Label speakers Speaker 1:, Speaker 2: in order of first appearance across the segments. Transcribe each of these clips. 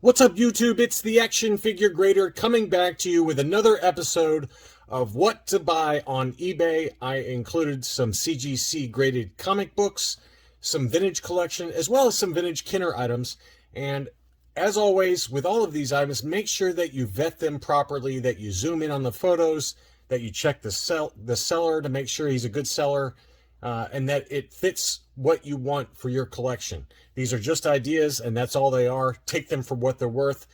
Speaker 1: What's up, YouTube? It's the Action Figure Grader coming back to you with another episode of what to buy on eBay. I included some CGC graded comic books, some vintage collection, as well as some vintage Kenner items. And as always, with all of these items, make sure that you vet them properly, that you zoom in on the photos, that you check the seller to make sure he's a good seller, and that it fits what you want for your collection. These are just ideas, and that's all they are. Take them for what they're worth,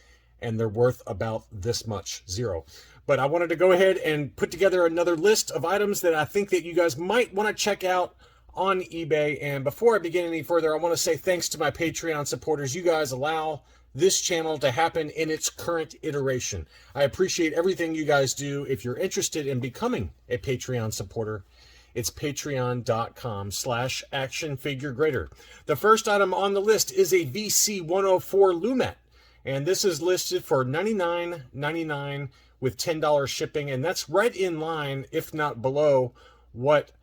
Speaker 1: and they're worth about this much, zero. But I wanted to go ahead and put together another list of items that I think that you guys might want to check out on eBay. And before I begin any further, I want to say thanks to my Patreon supporters. You guys allow this channel to happen in its current iteration. I appreciate everything you guys do. If you're interested in becoming a Patreon supporter, it's patreon.com/actionfiguregrader. The first item on the list is a VC104 Lumet, and this is listed for $99.99 with $10 shipping, and that's right in line, if not below, what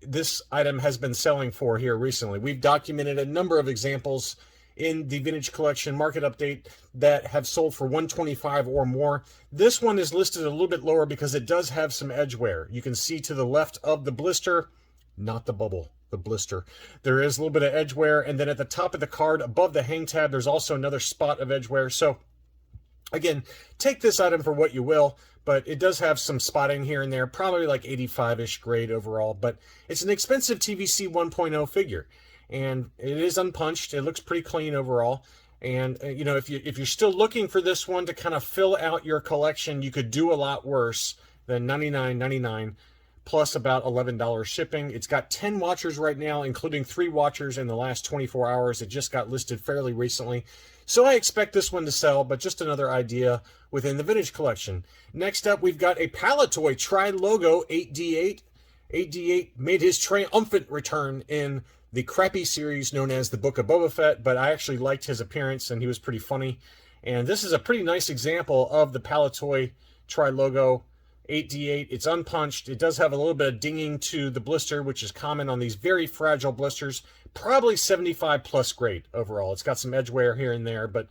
Speaker 1: this item has been selling for here recently. We've documented a number of examples in the Vintage Collection Market Update that have sold for $125 or more. This one is listed a little bit lower because it does have some edge wear. You can see to the left of the blister, not the bubble, the blister, there is a little bit of edge wear, and then at the top of the card above the hang tab there's also another spot of edge wear. So again, take this item for what you will, but it does have some spotting here and there, probably like 85-ish grade overall, but it's an expensive TVC 1.0 figure. And it is unpunched. It looks pretty clean overall. And you know, if you're still looking for this one to kind of fill out your collection, you could do a lot worse than $99.99 plus about $11 shipping. It's got 10 watchers right now, including 3 watchers in the last 24 hours. It just got listed fairly recently. So I expect this one to sell, but just another idea within the vintage collection. Next up, we've got a Palitoy Tri-Logo 8D8. 8D8 made his triumphant return in the crappy series known as the Book of Boba Fett, but I actually liked his appearance and he was pretty funny. And this is a pretty nice example of the Palitoy Tri-Logo 8D8. It's unpunched. It does have a little bit of dinging to the blister, which is common on these very fragile blisters. Probably 75 plus grade overall. It's got some edge wear here and there, but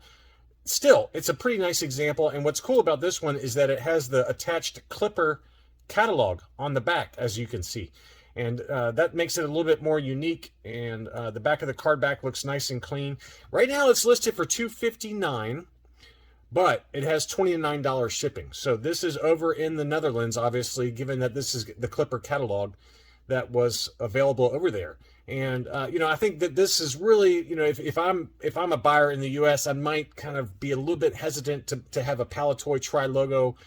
Speaker 1: still, it's a pretty nice example. And what's cool about this one is that it has the attached clipper catalog on the back, as you can see. And that makes it a little bit more unique, and the back of the card back looks nice and clean. Right now it's listed for $259, but it has $29 shipping. So this is over in the Netherlands, obviously, given that this is the Clipper catalog that was available over there. And you know, I think that this is really, you know, if I'm a buyer in the U.S., I might kind of be a little bit hesitant to have a Palitoy Tri-Logo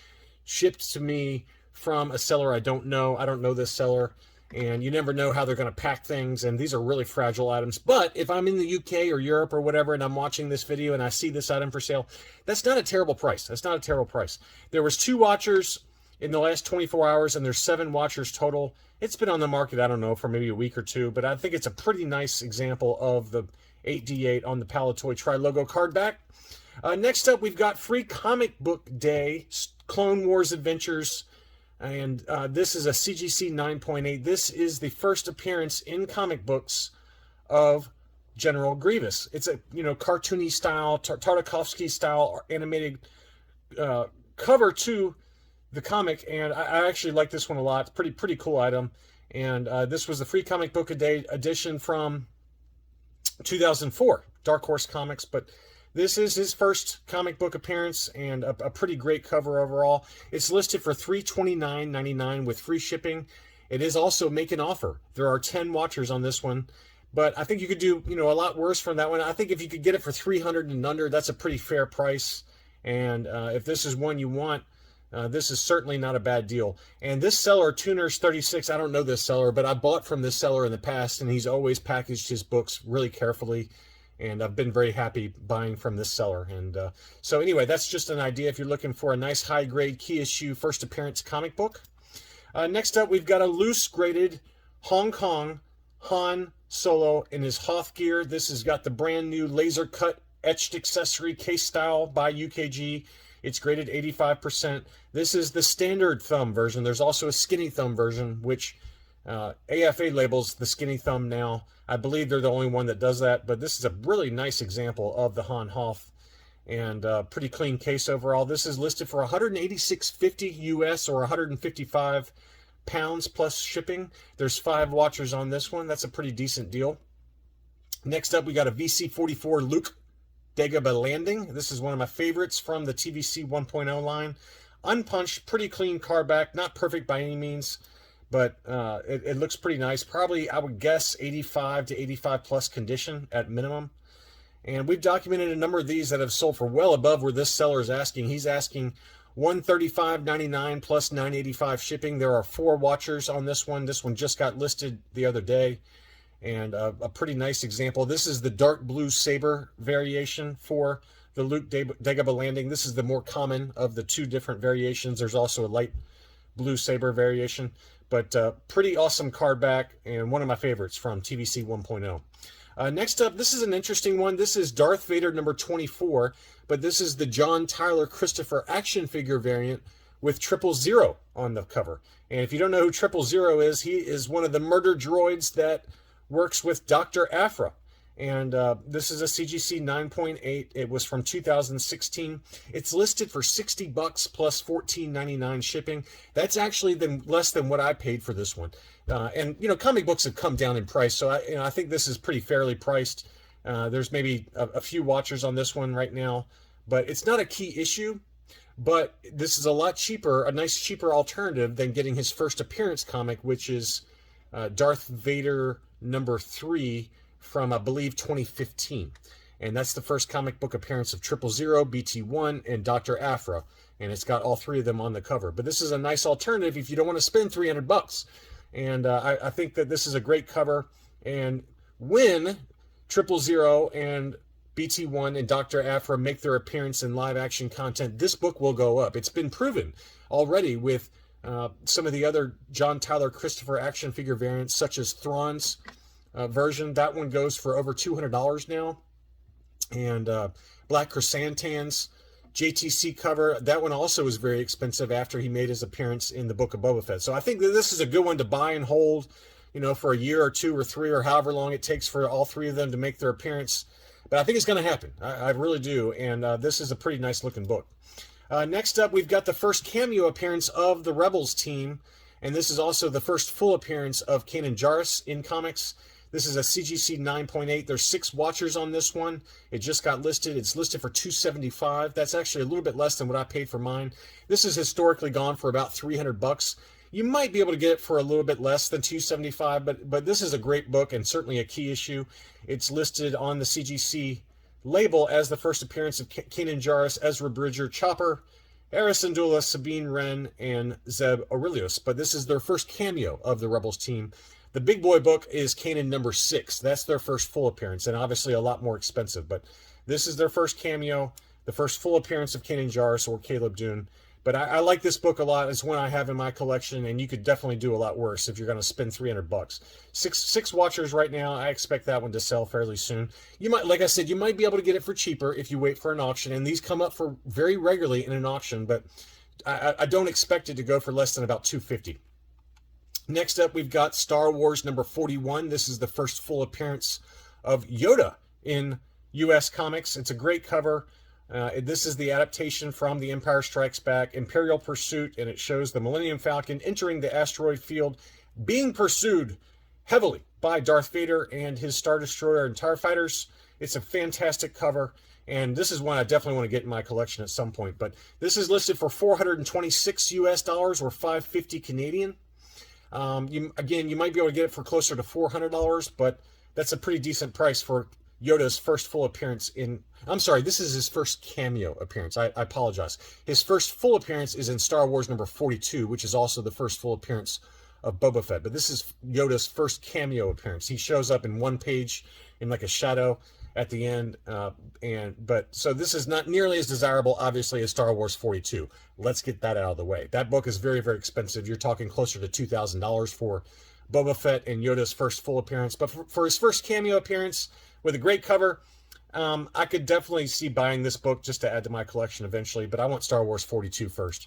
Speaker 1: shipped to me from a seller I don't know. I don't know this seller. And you never know how they're going to pack things, and these are really fragile items. But if I'm in the UK or Europe or whatever, and I'm watching this video and I see this item for sale, that's not a terrible price. That's not a terrible price. There was 2 watchers in the last 24 hours, and there's 7 watchers total. It's been on the market, I don't know, for maybe a week or 2, but I think it's a pretty nice example of the 8D8 on the Palitoy Tri-Logo card back. Next up, we've got Free Comic Book Day, Clone Wars Adventures. And this is a CGC 9.8. This is the first appearance in comic books of General Grievous. It's a, you know, cartoony style, Tartakovsky style animated cover to the comic, and I actually like this one a lot. It's pretty cool item. And this was the Free Comic Book a Day edition from 2004, Dark Horse Comics, but this is his first comic book appearance, and a pretty great cover overall. It's listed for $329.99 with free shipping. It is also make an offer. There are 10 watchers on this one, but I think you could do, you know, a lot worse from that one. I think if you could get it for $300 and under, that's a pretty fair price. And if this is one you want, this is certainly not a bad deal. And this seller, Tuners36, I don't know this seller, but I bought from this seller in the past, and he's always packaged his books really carefully. And I've been very happy buying from this seller. And so anyway, that's just an idea if you're looking for a nice high-grade key issue first appearance comic book. Next up, we've got a loose graded Hong Kong Han Solo in his Hoth gear. This has got the brand new laser cut etched accessory case style by UKG. It's graded 85%. This is the standard thumb version. There's also a skinny thumb version, which AFA labels the skinny thumb now. I believe they're the only one that does that, but this is a really nice example of the Han Hoth and pretty clean case overall. This is listed for $186.50 US or 155 pounds plus shipping. There's 5 watchers on this one. That's a pretty decent deal. Next up, we got a VC-44 Luke Dagobah Landing. This is one of my favorites from the TVC 1.0 line. Unpunched, pretty clean cardback. Not perfect by any means, but it looks pretty nice. Probably, I would guess, 85 to 85 plus condition at minimum. And we've documented a number of these that have sold for well above where this seller is asking. He's asking $135.99 plus $9.85 shipping. There are 4 watchers on this one. This one just got listed the other day. And a pretty nice example. This is the dark blue saber variation for the Luke Dagobah Landing. This is the more common of the 2 different variations. There's also a light blue saber variation. But pretty awesome card back and one of my favorites from TVC 1.0. Next up, this is an interesting one. This is Darth Vader number 24, but this is the John Tyler Christopher action figure variant with 000 on the cover. And if you don't know who 000 is, he is one of the murder droids that works with Dr. Aphra. And this is a CGC 9.8. It was from 2016. It's listed for $60 plus $14.99 shipping. That's actually less than what I paid for this one. And you know, comic books have come down in price, so I think this is pretty fairly priced. There's maybe a few watchers on this one right now, but it's not a key issue. But this is a lot cheaper, a nice cheaper alternative than getting his first appearance comic, which is Darth Vader number 3 from, I believe, 2015. And that's the first comic book appearance of 000, BT1, and Dr. Aphra. And it's got all 3 of them on the cover. But this is a nice alternative if you don't want to spend $300. And I think that this is a great cover. And when 000 and BT1 and Dr. Aphra make their appearance in live action content, this book will go up. It's been proven already with some of the other John Tyler Christopher action figure variants, such as Thrawn's version. That one goes for over $200 now. And Black Chrysanthemum's JTC cover, that one also was very expensive after he made his appearance in the Book of Boba Fett. So I think that this is a good one to buy and hold, you know, for a year or 2 or 3 or however long it takes for all 3 of them to make their appearance. But I think it's going to happen. I really do. And this is a pretty nice looking book. Next up, we've got the first cameo appearance of the Rebels team. And this is also the first full appearance of Kanan Jarrus in comics. This is a CGC 9.8. There's 6 watchers on this one. It just got listed. It's listed for $275. That's actually a little bit less than what I paid for mine. This has historically gone for about $300. You might be able to get it for a little bit less than $275, but this is a great book and certainly a key issue. It's listed on the CGC label as the first appearance of Kanan Jarrus, Ezra Bridger, Chopper, Hera Syndulla, Sabine Wren, and Zeb Aurelius. But this is their first cameo of the Rebels team. The big boy book is Kanan number 6. That's their first full appearance, and obviously a lot more expensive. But this is their first cameo, the first full appearance of Kanan Jarrus or Caleb Dune. But I like this book a lot. It's one I have in my collection, and you could definitely do a lot worse if you're going to spend $300. Six watchers right now. I expect that one to sell fairly soon. You might, like I said, you might be able to get it for cheaper if you wait for an auction, and these come up for very regularly in an auction. But I don't expect it to go for less than about $250. Next up, we've got Star Wars number 41. This is the first full appearance of Yoda in U.S. Comics. It's a great cover. This is the adaptation from The Empire Strikes Back, Imperial Pursuit, and it shows the Millennium Falcon entering the asteroid field, being pursued heavily by Darth Vader and his Star Destroyer and TIE fighters. It's a fantastic cover, and this is one I definitely want to get in my collection at some point. But this is listed for $426 US dollars or $550 Canadian. You might be able to get it for closer to $400, but that's a pretty decent price for Yoda's first full appearance in... I'm sorry, this is his first cameo appearance. I apologize. His first full appearance is in Star Wars number 42, which is also the first full appearance of Boba Fett. But this is Yoda's first cameo appearance. He shows up in one page in like a shadow at the end. So this is not nearly as desirable, obviously, as Star Wars 42. Let's get that out of the way. That book is very, very expensive. You're talking closer to $2,000 for Boba Fett and Yoda's first full appearance. But for his first cameo appearance with a great cover, I could definitely see buying this book just to add to my collection eventually, but I want Star Wars 42 first.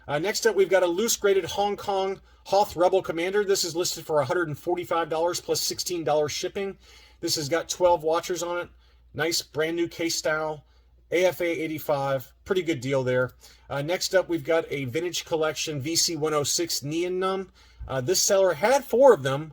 Speaker 1: Next up, we've got a loose graded Hong Kong Hoth Rebel Commander. This is listed for $145 plus $16 shipping. This has got 12 watchers on it. Nice brand new case style. AFA 85, pretty good deal there. Next up, we've got a Vintage Collection VC 106 Neon Numb. This seller had 4 of them.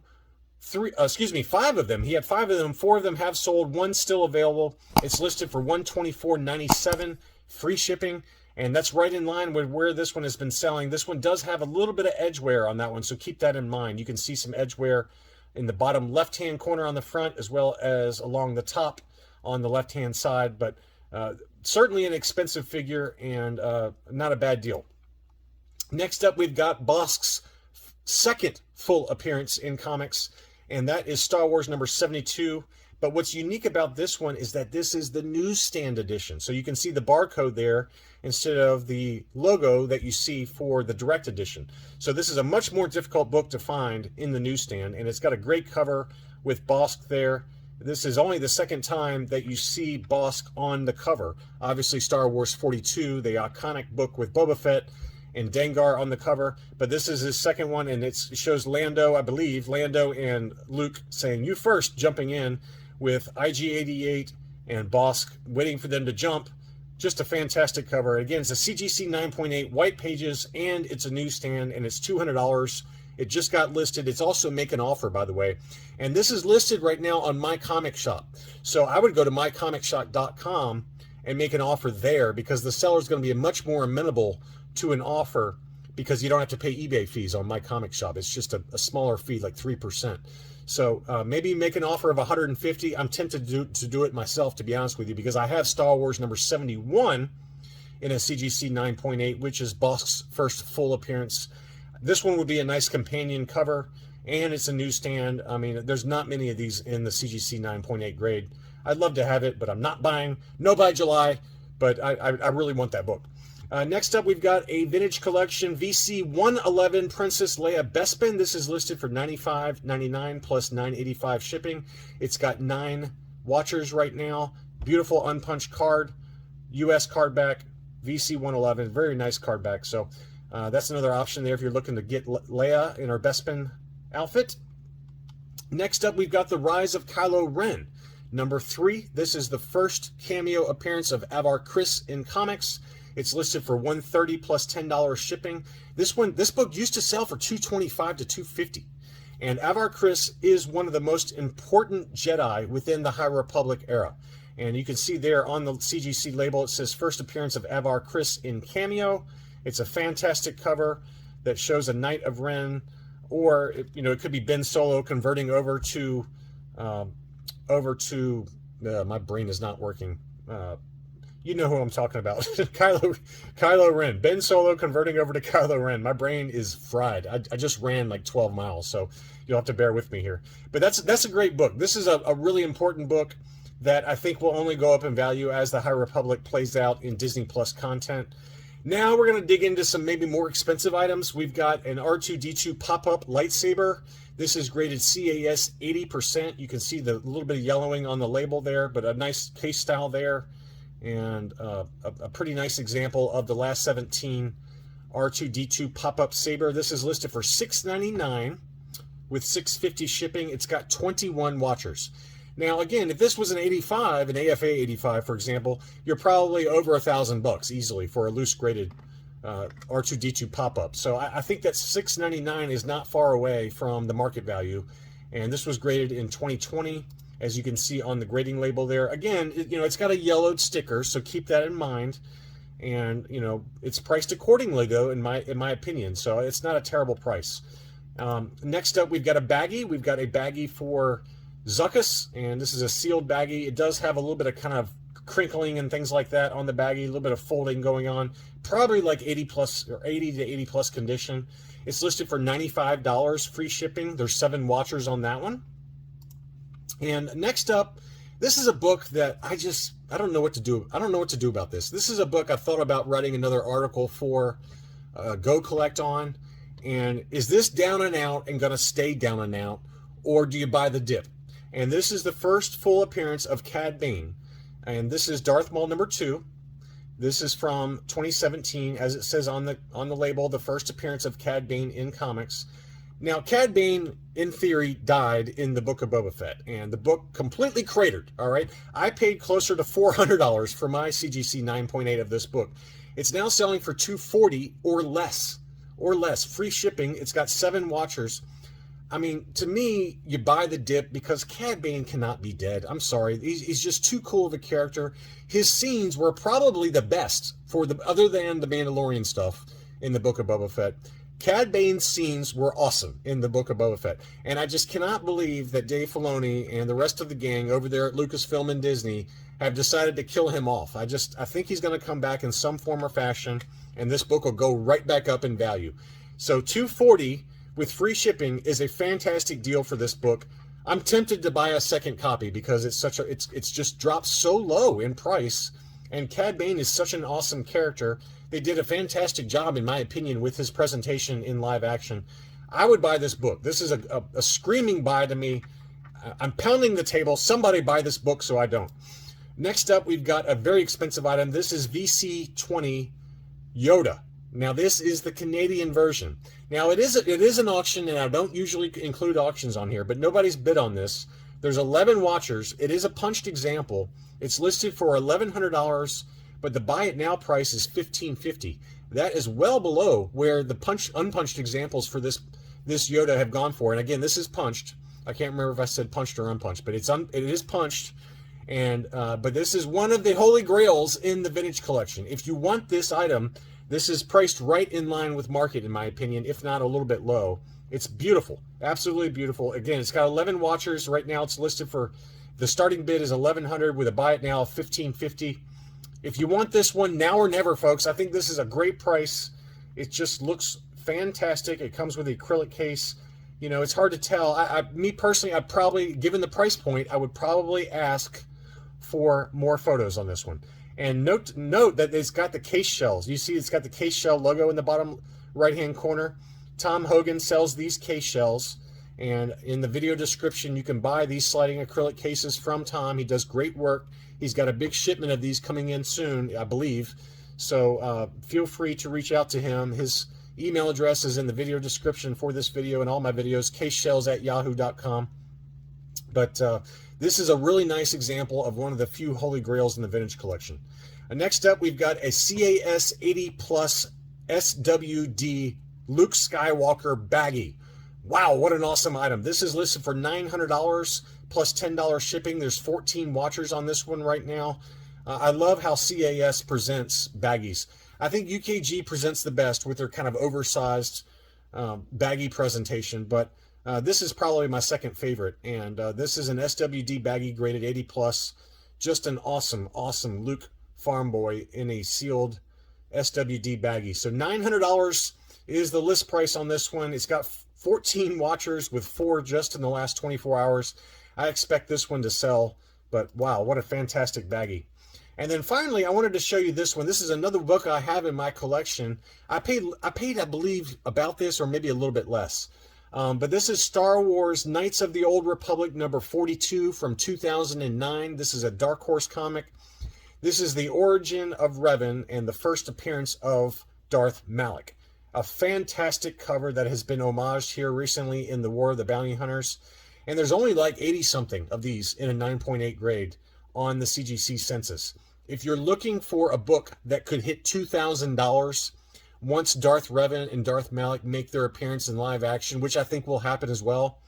Speaker 1: 5 of them. He had 5 of them. 4 of them have sold. 1 still available. It's listed for $124.97, free shipping, and that's right in line with where this one has been selling. This one does have a little bit of edge wear on that one, so keep that in mind. You can see some edge wear in the bottom left-hand corner on the front, as well as along the top on the left-hand side, but certainly an expensive figure and not a bad deal. Next up, we've got Bossk's second full appearance in comics, and that is Star Wars number 72. But what's unique about this one is that this is the newsstand edition. So you can see the barcode there instead of the logo that you see for the direct edition. So this is a much more difficult book to find in the newsstand, and it's got a great cover with Bossk there. This is only the second time that you see Bossk on the cover. Obviously Star Wars 42, the iconic book with Boba Fett and Dengar on the cover, but this is his second one, and it shows Lando, I believe, Lando and Luke saying, "You first," jumping in with IG-88 and Bossk waiting for them to jump. Just a fantastic cover. Again, it's a CGC 9.8 white pages, and it's a newsstand, and it's $200. It just got listed. It's also make an offer, by the way. And this is listed right now on My Comic Shop. So I would go to mycomicshop.com and make an offer there, because the seller is going to be much more amenable to an offer, because you don't have to pay eBay fees on My Comic Shop. It's just a smaller fee, like 3%. So maybe make an offer of $150. I'm tempted to do it myself, to be honest with you, because I have Star Wars number 71 in a CGC 9.8, which is Bossk's first full appearance. This one would be a nice companion cover, and it's a newsstand. I mean, there's not many of these in the CGC 9.8 grade. I'd love to have it, but I'm not buying. No buy July, but I really want that book. Next up, we've got a Vintage Collection VC 111 Princess Leia Bespin. This is listed for $95.99 plus $9.85 shipping. It's got 9 watchers right now. Beautiful unpunched card, US card back, VC 111. Very nice card back. So that's another option there if you're looking to get Leia in her Bespin outfit. Next up, we've got the Rise of Kylo Ren, number 3. This is the first cameo appearance of Avar Kriss in comics. It's listed for $130 plus $10 shipping. This book used to sell for $225 to $250. And Avar Kriss is one of the most important Jedi within the High Republic era. And you can see there on the CGC label, it says first appearance of Avar Kriss in cameo. It's a fantastic cover that shows a Knight of Ren, or it could be Ben Solo converting over to my brain is not working. You know who I'm talking about. Kylo Ren. Ben Solo converting over to Kylo Ren. My brain is fried. I just ran like 12 miles, so you'll have to bear with me here. But that's a great book. This is a really important book that I think will only go up in value as the High Republic plays out in Disney Plus content. Now we're going to dig into some maybe more expensive items. We've got an R2-D2 pop-up lightsaber. This is graded CAS 80%. You can see the little bit of yellowing on the label there, but a nice case style there. And a pretty nice example of the last 17 R2-D2 pop-up saber. This is listed for $6.99 with $6.50 shipping. It's got 21 watchers. Now, again, if this was an 85, an AFA 85, for example, you're probably over $1,000 easily for a loose graded R2-D2 pop-up. So I think that $6.99 is not far away from the market value. And this was graded in 2020. As you can see on the grading label there. Again, it's got a yellowed sticker, so keep that in mind. And, it's priced accordingly, though, in my opinion. So it's not a terrible price. Next up, we've got a baggie. We've got a baggie for Zuckuss, and this is a sealed baggie. It does have a little bit of kind of crinkling and things like that on the baggie, a little bit of folding going on. Probably like 80 to 80 plus condition. It's listed for $95, free shipping. There's 7 watchers on that one. And next up, this is a book that I don't know what to do. I don't know what to do about this. This is a book I've thought about writing another article for Go Collect on. And is this down and out and going to stay down and out, or do you buy the dip? And this is the first full appearance of Cad Bane. And this is Darth Maul number 2. This is from 2017, as it says on the label, the first appearance of Cad Bane in comics. Now, Cad Bane, in theory, died in the Book of Boba Fett, and the book completely cratered, all right? I paid closer to $400 for my CGC 9.8 of this book. It's now selling for $240 or less, free shipping. It's got 7 watchers. I mean, to me, you buy the dip because Cad Bane cannot be dead. I'm sorry. He's just too cool of a character. His scenes were probably the best other than the Mandalorian stuff in the Book of Boba Fett. Cad Bane's scenes were awesome in the Book of Boba Fett. And I just cannot believe that Dave Filoni and the rest of the gang over there at Lucasfilm and Disney have decided to kill him off. I think he's going to come back in some form or fashion, and this book will go right back up in value. So $240 with free shipping is a fantastic deal for this book. I'm tempted to buy a second copy because it's just dropped so low in price, and Cad Bane is such an awesome character. They did a fantastic job, in my opinion, with his presentation in live action. I would buy this book. This is a screaming buy to me. I'm pounding the table. Somebody buy this book so I don't. Next up, we've got a very expensive item. This is VC20 Yoda. Now, this is the Canadian version. Now, it is an auction, and I don't usually include auctions on here, but nobody's bid on this. There's 11 watchers. It is a punched example. It's listed for $1,100, but the buy it now price is $1,550. That is well below where the unpunched examples for this Yoda have gone for. And again, this is punched. I can't remember if I said punched or unpunched, but it is punched. And but this is one of the holy grails in the vintage collection. If you want this item, this is priced right in line with market, in my opinion, if not a little bit low. It's beautiful, absolutely beautiful. Again, it's got 11 watchers. Right now it's listed for, the starting bid is $1,100 with a buy it now of $1,550. If you want this one, now or never, folks. I think this is a great price. It just looks fantastic. It comes with the acrylic case. You know, it's hard to tell. Me personally, I'd probably, given the price point, I would probably ask for more photos on this one. And note that it's got the case shells. You see it's got the case shell logo in the bottom right-hand corner. Tom Hogan sells these case shells. And in the video description, you can buy these sliding acrylic cases from Tom. He does great work. He's got a big shipment of these coming in soon, I believe. So feel free to reach out to him. His email address is in the video description for this video and all my videos, caseshells@yahoo.com. But this is a really nice example of one of the few holy grails in the vintage collection. Next up, we've got a CAS 80 Plus SWD Luke Skywalker baggie. Wow, what an awesome item. This is listed for $900 plus $10 shipping. There's 14 watchers on this one right now. I love how CAS presents baggies. I think UKG presents the best with their kind of oversized baggie presentation, but this is probably my second favorite. And this is an SWD baggie graded 80 plus. Just an awesome, awesome Luke farm boy in a sealed SWD baggie. So $900 is the list price on this one. It's got 14 watchers with 4 just in the last 24 hours. I expect this one to sell, but wow, what a fantastic baggie. And then finally, I wanted to show you this one. This is another book I have in my collection. I paid, I believe, about this or maybe a little bit less. But this is Star Wars Knights of the Old Republic number 42 from 2009. This is a Dark Horse comic. This is the origin of Revan and the first appearance of Darth Malak. A fantastic cover that has been homaged here recently in the War of the Bounty Hunters. And there's only like 80-something of these in a 9.8 grade on the CGC census. If you're looking for a book that could hit $2,000 once Darth Revan and Darth Malak make their appearance in live action, which I think will happen as well,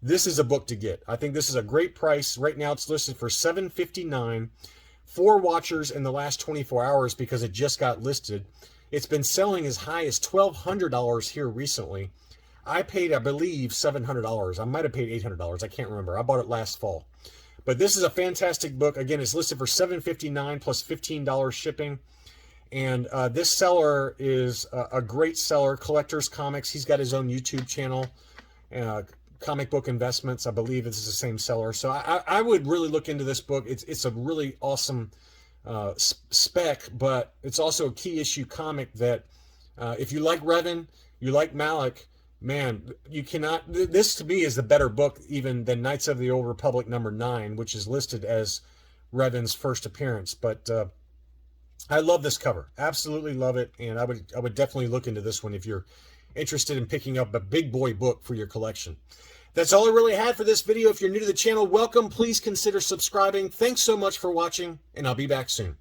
Speaker 1: this is a book to get. I think this is a great price. Right now it's listed for $759. 4 watchers in the last 24 hours because it just got listed. It's been selling as high as $1,200 here recently. I paid, I believe, $700. I might have paid $800. I can't remember. I bought it last fall. But this is a fantastic book. Again, it's listed for $759 plus $15 shipping. And this seller is a great seller, Collectors Comics. He's got his own YouTube channel, Comic Book Investments. I believe it's the same seller. So I would really look into this book. It's a really awesome spec, but it's also a key issue comic that if you like Revan, you like Malak, man, you cannot. This to me is the better book even than Knights of the Old Republic number 9, which is listed as Revan's first appearance. But I love this cover, absolutely love it, and I would definitely look into this one if you're interested in picking up a big boy book for your collection. That's all I really had for this video. If you're new to the channel, welcome. Please consider subscribing. Thanks so much for watching, and I'll be back soon.